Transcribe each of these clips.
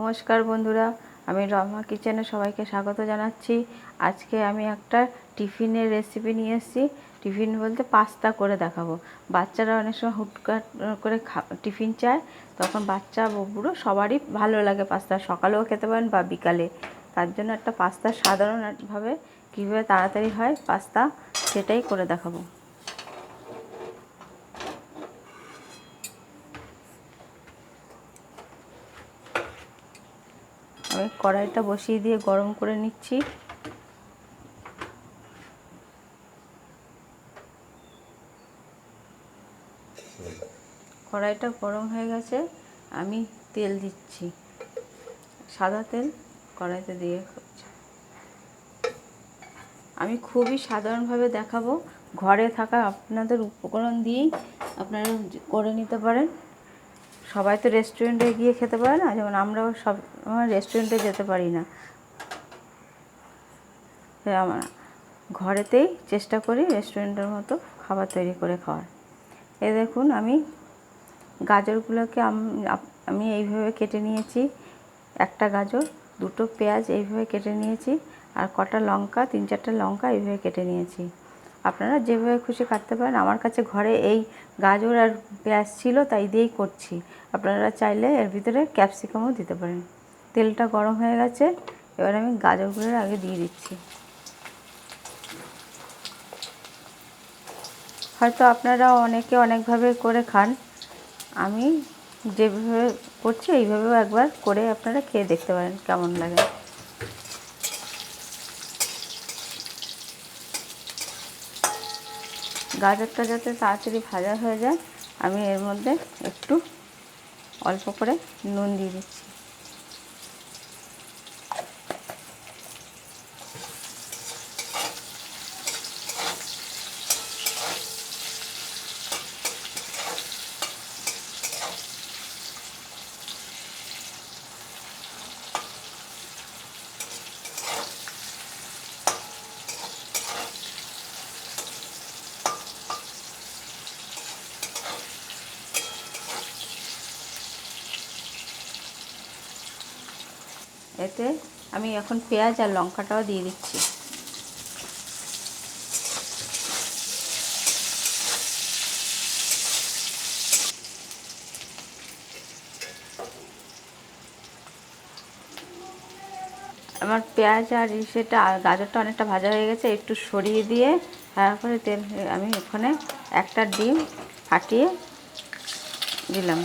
নমস্কার বন্ধুরা, আমি রমা কিচেনে সবাইকে স্বাগত জানাচ্ছি। আজকে আমি একটা টিফিনের রেসিপি নিয়ে এসেছি। টিফিন বলতে পাস্তা করে দেখাবো। বাচ্চারা অনেক সময় হুটহাট করে টিফিন চায়, তখন বাচ্চা বুড়ো সবারই ভালো লাগে পাস্তা। সকালেও খেতে পারেন বা বিকালে। তার জন্য একটা পাস্তা সাধারণভাবে কীভাবে তাড়াতাড়ি হয় পাস্তা, সেটাই করে দেখাবো। আমি কড়াইটা বসিয়ে দিয়ে গরম করে নিচ্ছি। কড়াইটা গরম হয়ে গেছে, আমি তেল দিচ্ছি, সাদা তেল কড়াইতে দিয়ে করছি। আমি খুবই সাধারণভাবে দেখাবো, ঘরে থাকা আপনাদের উপকরণ দিয়েই আপনারা করে নিতে পারেন। সবাই তো রেস্টুরেন্টে গিয়ে খেতে পারে না, যেমন আমরাও সব রেস্টুরেন্টে যেতে পারি না। আমরা ঘরেতেই চেষ্টা করি রেস্টুরেন্টের মতো খাবার তৈরি করে খাওয়ার। এই দেখুন, আমি গাজরগুলোকে আমি এইভাবে কেটে নিয়েছি। একটা গাজর, দুটো পেঁয়াজ এইভাবে কেটে নিয়েছি, আর কটা লঙ্কা, 3-4টা লঙ্কা এইভাবে কেটে নিয়েছি। আপনারা যেভাবে খুশি কাটতে পারেন। আমার কাছে ঘরে এই গাজর আর পেঁয়াজ ছিল, তাই দিয়েই করছি। আপনারা চাইলে এর ভিতরে ক্যাপসিকামও দিতে পারেন। তেলটা গরম হয়ে গেছে, এবার আমি গাজরগুলো আগে দিয়ে দিচ্ছি। হয়তো আপনারা অনেকে অনেকভাবে করে খান, আমি যেভাবে করছি এইভাবেও একবার করে আপনারা খেয়ে দেখতে পারেন কেমন লাগে। গাজরটা যাতে তাড়াতাড়ি ভাজা হয়ে যায়, আমি এর মধ্যে একটু অল্প করে নুন দিয়ে দিচ্ছি। এতে আমি এখন পেঁয়াজ আর লঙ্কাটাও দিয়ে দিচ্ছি। আমার পেঁয়াজ আর সেটা গাজরটা অনেকটা ভাজা হয়ে গেছে, একটু সরিয়ে দিয়ে তারপরে তেল আমি ওখানে একটা ডিম ফাটিয়ে দিলাম।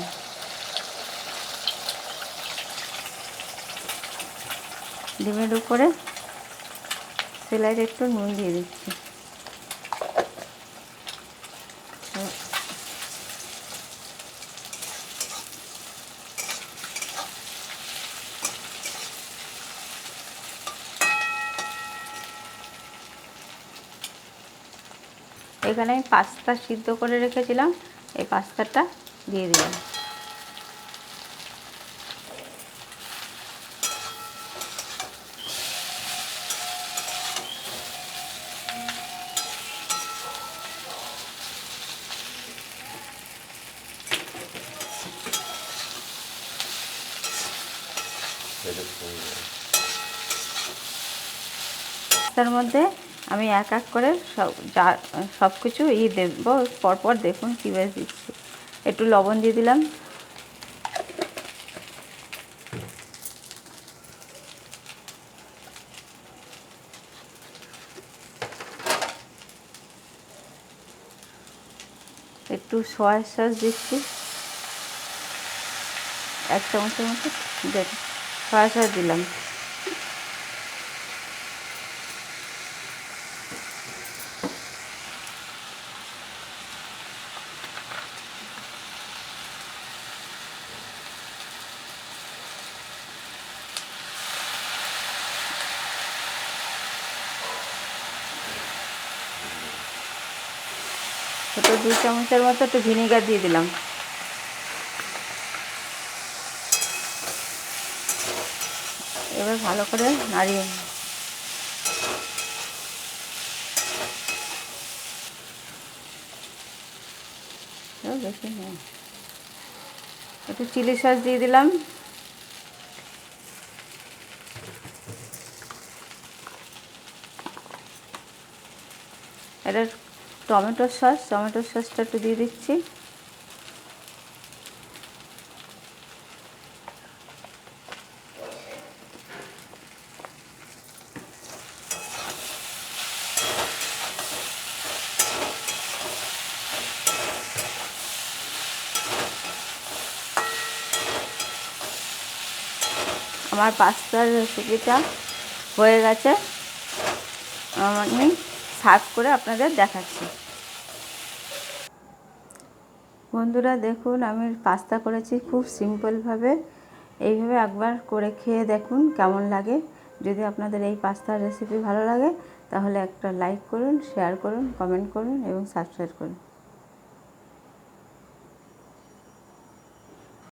ডিমের উপরে সেলাইয়ে একটু নুন দিয়ে দিচ্ছি। এখানে আমি পাস্তা সিদ্ধ করে রেখেছিলাম, এই পাস্তাটা দিয়ে দিলাম। তার মধ্যে আমি এক এক করে সব কিছু দেব, পরপর দেখুন কীভাবে দিচ্ছি। একটু লবণ দিয়ে দিলাম, একটু সয়া সস দিচ্ছি, 1 চামচের মতো সয়া সস দিলাম। ছোটো 2 চামচের মতো একটু ভিনেগার দিয়ে দিলাম। এবার ভালো করে নাড়িয়ে বেশি নেই, একটু চিলি সস দিয়ে দিলাম। এটা টমেটো সসটা একটু দিয়ে দিচ্ছি। আমার পাস্তার রেসিপিটা হয়ে গেছে, আমি সার্ভ করে আপনাদের দেখাচ্ছি। বন্ধুরা দেখুন, আমি পাস্তা করেছি খুব সিম্পলভাবে। এইভাবে একবার করে খেয়ে দেখুন কেমন লাগে। যদি আপনাদের এই পাস্তার রেসিপি ভালো লাগে তাহলে একটা লাইক করুন, শেয়ার করুন, কমেন্ট করুন এবং সাবস্ক্রাইব করুন।